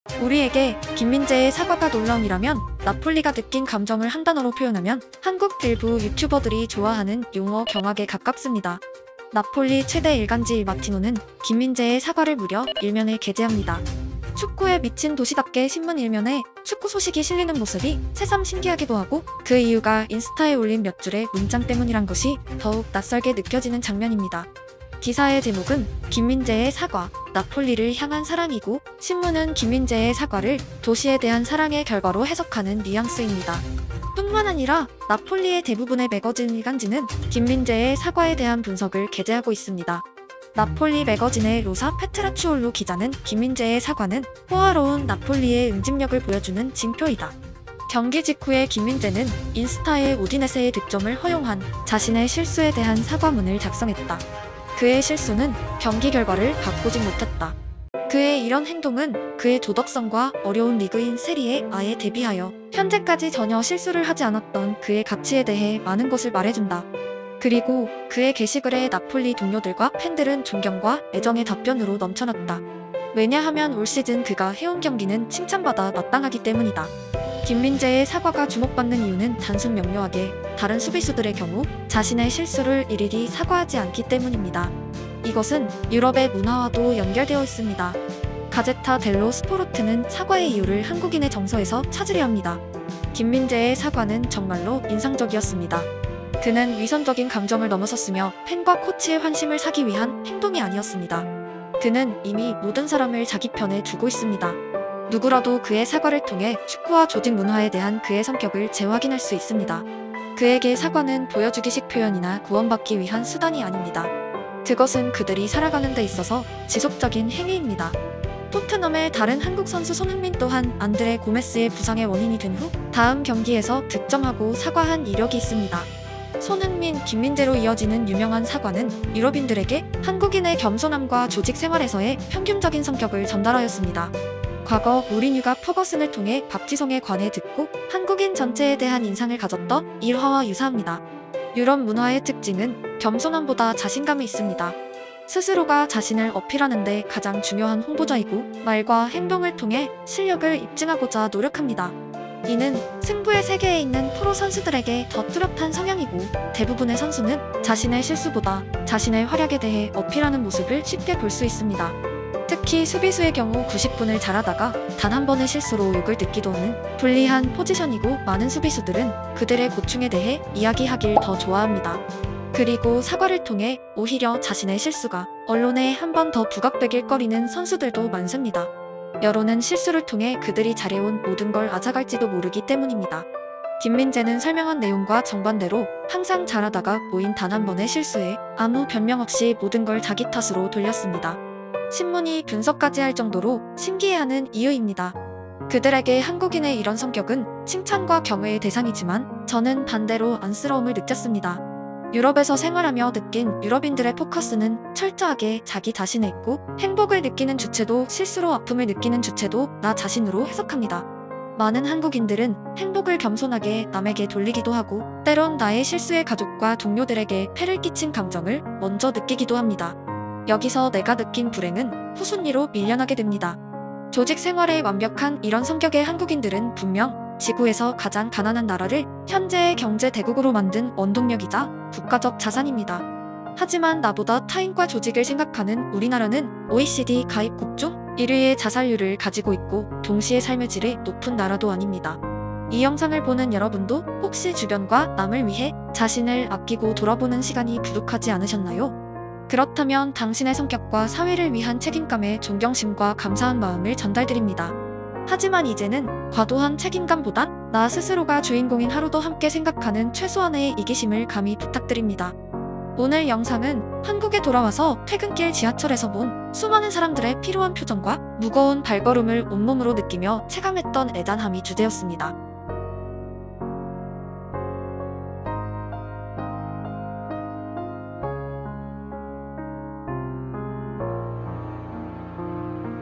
우리에게 김민재의 사과가 놀라움이라면 나폴리가 느낀 감정을 한 단어로 표현하면 한국 일부 유튜버들이 좋아하는 용어 경악에 가깝습니다. 나폴리 최대 일간지 마티노는 김민재의 사과를 무려 일면에 게재합니다. 축구에 미친 도시답게 신문 일면에 축구 소식이 실리는 모습이 새삼 신기하기도 하고 그 이유가 인스타에 올린 몇 줄의 문장 때문이란 것이 더욱 낯설게 느껴지는 장면입니다. 기사의 제목은 김민재의 사과, 나폴리를 향한 사랑이고 신문은 김민재의 사과를 도시에 대한 사랑의 결과로 해석하는 뉘앙스입니다. 뿐만 아니라 나폴리의 대부분의 매거진 일간지는 김민재의 사과에 대한 분석을 게재하고 있습니다. 나폴리 매거진의 로사 페트라치올로 기자는 김민재의 사과는 호화로운 나폴리의 응집력을 보여주는 징표이다. 경기 직후에 김민재는 인스타에 우디네세의 득점을 허용한 자신의 실수에 대한 사과문을 작성했다. 그의 실수는 경기 결과를 바꾸지 못했다. 그의 이런 행동은 그의 도덕성과 어려운 리그인 세리에 아에 대비하여 현재까지 전혀 실수를 하지 않았던 그의 가치에 대해 많은 것을 말해준다. 그리고 그의 게시글에 나폴리 동료들과 팬들은 존경과 애정의 답변으로 넘쳐났다. 왜냐하면 올 시즌 그가 해온 경기는 칭찬받아 마땅하기 때문이다. 김민재의 사과가 주목받는 이유는 단순 명료하게 다른 수비수들의 경우 자신의 실수를 일일이 사과하지 않기 때문입니다. 이것은 유럽의 문화와도 연결되어 있습니다. 가제타 델로 스포르트는 사과의 이유를 한국인의 정서에서 찾으려 합니다. 김민재의 사과는 정말로 인상적이었습니다. 그는 위선적인 감정을 넘어섰으며 팬과 코치의 환심을 사기 위한 행동이 아니었습니다. 그는 이미 모든 사람을 자기 편에 두고 있습니다. 누구라도 그의 사과를 통해 축구와 조직 문화에 대한 그의 성격을 재확인할 수 있습니다. 그에게 사과는 보여주기식 표현이나 구원받기 위한 수단이 아닙니다. 그것은 그들이 살아가는 데 있어서 지속적인 행위입니다. 토트넘의 다른 한국 선수 손흥민 또한 안드레 고메스의 부상의 원인이 된 후 다음 경기에서 득점하고 사과한 이력이 있습니다. 손흥민, 김민재로 이어지는 유명한 사과는 유럽인들에게 한국인의 겸손함과 조직 생활에서의 평균적인 성격을 전달하였습니다. 과거 무리뉴가 퍼거슨을 통해 박지성의 관에 듣고 한국인 전체에 대한 인상을 가졌던 일화와 유사합니다. 유럽 문화의 특징은 겸손함보다 자신감이 있습니다. 스스로가 자신을 어필하는 데 가장 중요한 홍보자이고 말과 행동을 통해 실력을 입증하고자 노력합니다. 이는 승부의 세계에 있는 프로 선수들에게 더 뚜렷한 성향이고 대부분의 선수는 자신의 실수보다 자신의 활약에 대해 어필하는 모습을 쉽게 볼 수 있습니다. 특히 수비수의 경우 90분을 잘하다가 단 한 번의 실수로 욕을 듣기도 하는 불리한 포지션이고 많은 수비수들은 그들의 고충에 대해 이야기하길 더 좋아합니다. 그리고 사과를 통해 오히려 자신의 실수가 언론에 한 번 더 부각되길 꺼리는 선수들도 많습니다. 여론은 실수를 통해 그들이 잘해온 모든 걸 앗아갈지도 모르기 때문입니다. 김민재는 설명한 내용과 정반대로 항상 잘하다가 모인 단 한 번의 실수에 아무 변명 없이 모든 걸 자기 탓으로 돌렸습니다. 신문이 분석까지 할 정도로 신기해하는 이유입니다. 그들에게 한국인의 이런 성격은 칭찬과 경외의 대상이지만 저는 반대로 안쓰러움을 느꼈습니다. 유럽에서 생활하며 느낀 유럽인들의 포커스는 철저하게 자기 자신에 있고 행복을 느끼는 주체도 실수로 아픔을 느끼는 주체도 나 자신으로 해석합니다. 많은 한국인들은 행복을 겸손하게 남에게 돌리기도 하고 때론 나의 실수에 가족과 동료들에게 폐를 끼친 감정을 먼저 느끼기도 합니다. 여기서 내가 느낀 불행은 후순위로 밀려나게 됩니다. 조직 생활에 완벽한 이런 성격의 한국인들은 분명 지구에서 가장 가난한 나라를 현재의 경제 대국으로 만든 원동력이자 국가적 자산입니다. 하지만 나보다 타인과 조직을 생각하는 우리나라는 OECD 가입국 중 1위의 자살률을 가지고 있고 동시에 삶의 질이 높은 나라도 아닙니다. 이 영상을 보는 여러분도 혹시 주변과 남을 위해 자신을 아끼고 돌아보는 시간이 부족하지 않으셨나요? 그렇다면 당신의 성격과 사회를 위한 책임감에 존경심과 감사한 마음을 전달드립니다. 하지만 이제는 과도한 책임감보단 나 스스로가 주인공인 하루도 함께 생각하는 최소한의 이기심을 감히 부탁드립니다. 오늘 영상은 한국에 돌아와서 퇴근길 지하철에서 본 수많은 사람들의 피로한 표정과 무거운 발걸음을 온몸으로 느끼며 체감했던 애잔함이 주제였습니다.